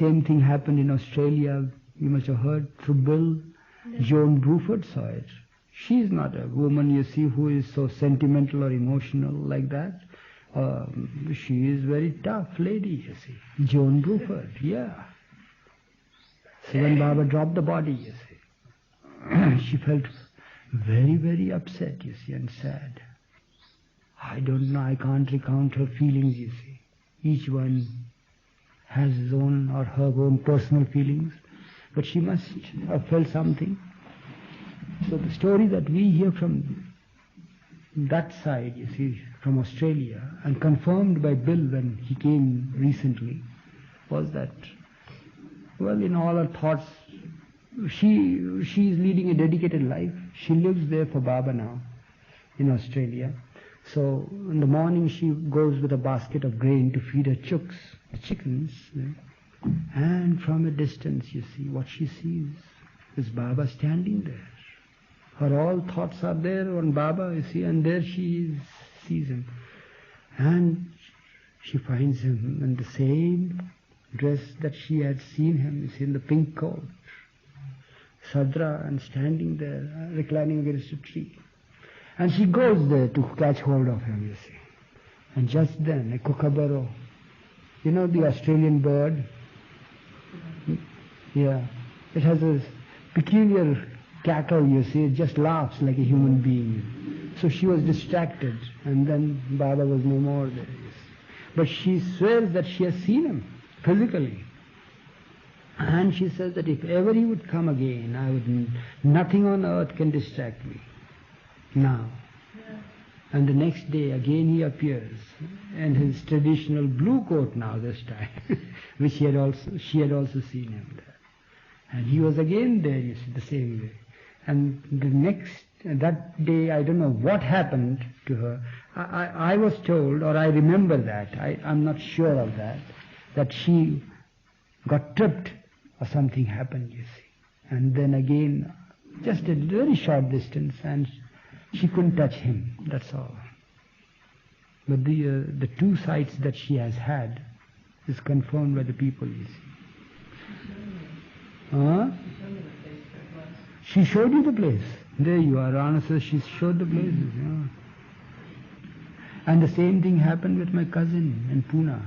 Same thing happened in Australia. You must have heard through Bill. Joan Bruford saw it. She is not a woman, you see, who is so sentimental or emotional like that. She is very tough lady, you see. Joan Bruford, yeah. So when Baba dropped the body, you see, she felt very, very upset, you see, and sad. I don't know, I can't recount her feelings, you see. Each one has his own or her own personal feelings, but she must have felt something. So the story that we hear from that side, you see, from Australia, and confirmed by Bill when he came recently, was that, well, in all her thoughts, she is leading a dedicated life. She lives there for Baba now, in Australia. So in the morning she goes with a basket of grain to feed her chooks, the chickens, and from a distance, you see, what she sees is Baba standing there. Her all thoughts are there on Baba, you see, and there she sees him. And she finds him in the same dress that she had seen him, you see, in the pink coat, Sadra, and standing there, reclining against a tree. And she goes there to catch hold of him, you see. And just then, a kookaburra, you know the Australian bird? Yeah. It has a peculiar cackle, you see. It just laughs like a human being. So she was distracted, and then Baba was no more there, you see. But she swears that she has seen him physically. And she says that if ever he would come again, nothing on earth can distract me. Now. And the next day again he appears in his traditional blue coat now this time, which she had also seen him there. And he was again there, you see, the same way. And that day, I don't know what happened to her. I was told, or I remember that, I'm not sure of that she got tripped or something happened, you see. And then again, just a very short distance, and she couldn't touch him, that's all. But the two sights that she has had is confirmed by the people, you see. Huh? She showed you the place. There you are, Rana says she showed the places. Yeah. And the same thing happened with my cousin in Pune.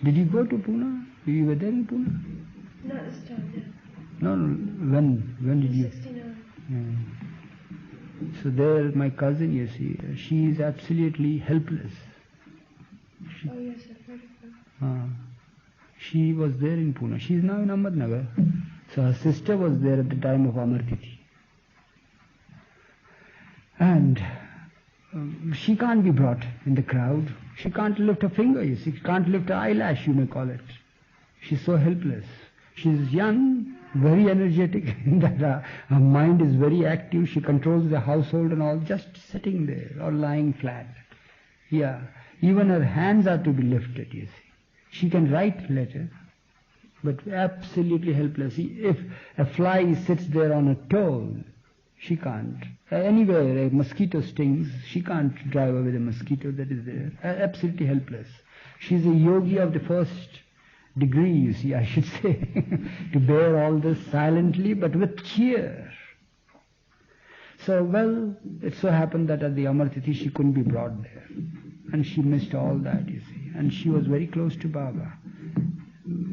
Did you go to Pune? You were there in Pune? Not this time, yeah. No, when did you? 69. Yeah. So there, my cousin, you see, she is absolutely helpless. Oh yes, I've heard of her. She was there in Pune. She is now in Ahmednagar. So her sister was there at the time of Amar Tithi. And she can't be brought in the crowd. She can't lift a finger, you see. She can't lift an eyelash, you may call it. She's so helpless. She's young, very energetic, that her mind is very active. She controls the household and all, just sitting there or lying flat. Yeah, even her hands are to be lifted, you see. She can write letter, but absolutely helpless. If a fly sits there on a toe, she can't. Anywhere a mosquito stings, she can't drive away the mosquito that is there. Absolutely helpless. She's a yogi of the first degree, you see, I should say, to bear all this silently but with cheer. So, well, it so happened that at the Amar Tithi she couldn't be brought there. And she missed all that, you see. And she was very close to Baba.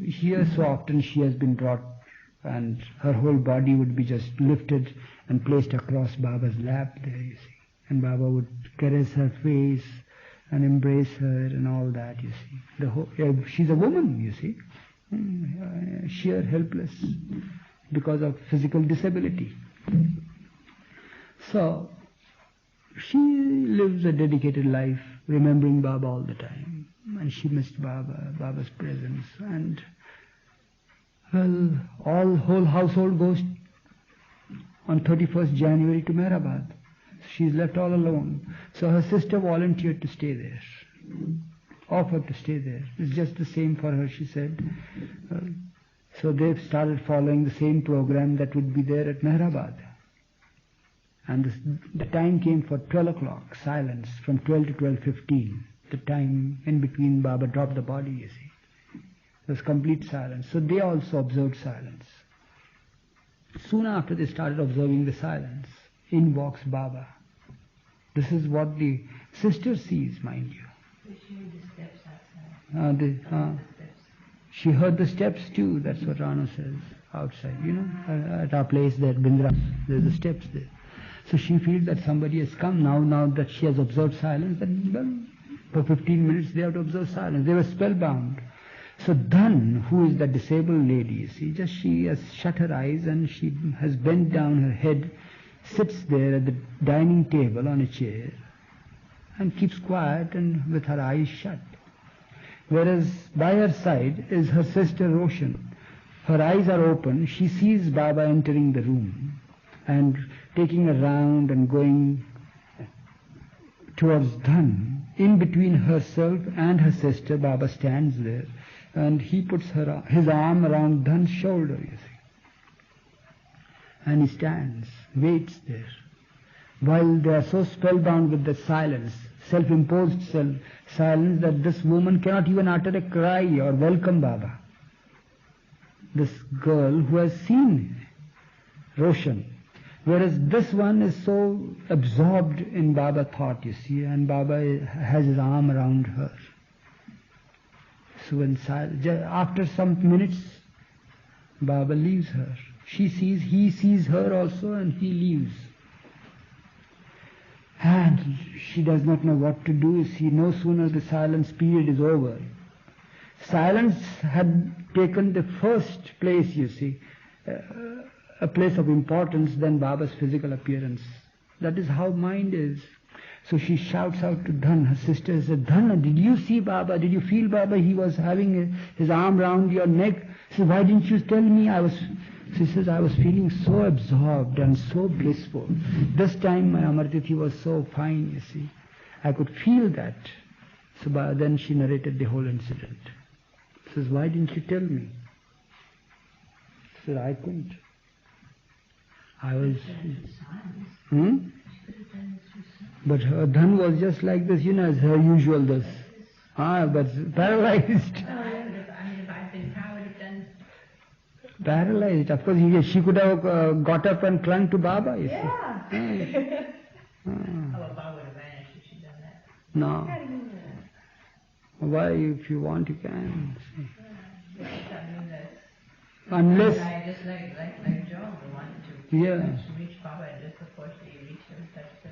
Here so often she has been brought, and her whole body would be just lifted and placed across Baba's lap there, you see. And Baba would caress her face and embrace her and all that, you see. She's a woman, you see. Sheer helpless because of physical disability. So, she lives a dedicated life, remembering Baba all the time. And she missed Baba's presence. And, well, whole household goes on 31st January to Mehrabad. She's left all alone. So her sister volunteered to stay there, offered to stay there. It's just the same for her, she said. So they've started following the same program that would be there at Mehrabad. And the time came for 12 o'clock, silence, from 12 to 12:15, the time in between Baba dropped the body, you see. There was complete silence. So they also observed silence. Soon after they started observing the silence, in walks Baba. This is what the sister sees, mind you. She heard the steps outside. She heard the steps too, that's what Rano says, outside, at our place there, Bindra, there's the steps there. So she feels that somebody has come now that she has observed silence, then for 15 minutes they have to observe silence. They were spellbound. So Dhan, who is the disabled lady, you see, she has shut her eyes and she has bent down her head, sits there at the dining table on a chair and keeps quiet and with her eyes shut. Whereas by her side is her sister Roshan. Her eyes are open, she sees Baba entering the room and taking a round and going towards Dhan. In between herself and her sister, Baba stands there and he puts his arm around Dhan's shoulder, you see. And he stands, waits there. While they are so spellbound with the silence, self-imposed silence, that this woman cannot even utter a cry or welcome Baba. This girl who has seen Roshan. Whereas this one is so absorbed in Baba thought, you see, and Baba has his arm around her. So after some minutes, Baba leaves her. He sees her also, and he leaves. And she does not know what to do. See, no sooner the silence period is over. Silence had taken the first place, you see, a place of importance than Baba's physical appearance. That is how mind is. So she shouts out to Dhan, her sister says, Dhan, did you see Baba? Did you feel Baba? He was having his arm round your neck. She says, why didn't you tell me? She says, I was feeling so absorbed and so blissful. This time my Amartithi was so fine, you see. I could feel that. So then she narrated the whole incident. She says, why didn't you tell me? She said, I couldn't. I was... But her Dhan was just like this, as her usual this. But paralyzed. Paralyzed. Of course, she could have got up and clung to Baba, you see. Baba would have vanished if she'd done that. No. Why, if you want, you can. Unless... Just like John, who wanted to reach Baba, and just before she reached him, touched him,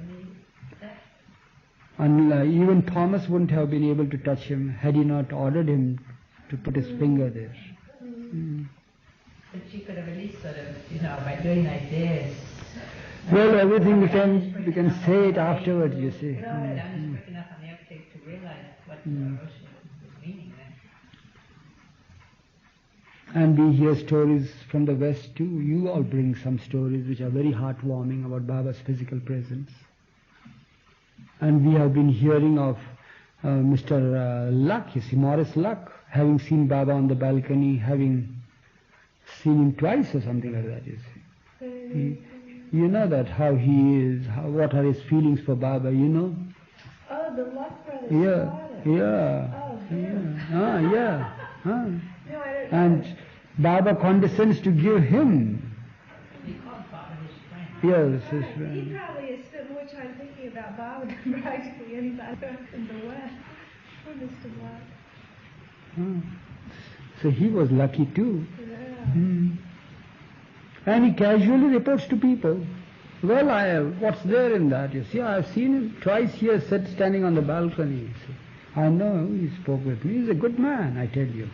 and even Thomas wouldn't have been able to touch him had he not ordered him to put his finger there. But she could have at least sort of, by doing like this. Well, everything we can say it afterwards, you see. No, I was quick enough on the uptake to realize what Roshan was meaning then. And we hear stories from the West too. You all bring some stories which are very heartwarming about Baba's physical presence. And we have been hearing of Mr. Luck, you see, Morris Luck, having seen Baba on the balcony, having seen him twice or something like that, you see. You know that, how he is, what are his feelings for Baba, you know? Oh, the Luck brothers. Yeah. No, I don't And Baba condescends to give him. He called Baba his friend. Yes, his friend. He probably has spent more time thinking about Baba than practically anybody else in the West. Poor Mr. Black. So he was lucky too. Yeah. And he casually reports to people. Well, what's there in that? You see, I've seen him twice here standing on the balcony. You see. I know he spoke with me. He's a good man, I tell you.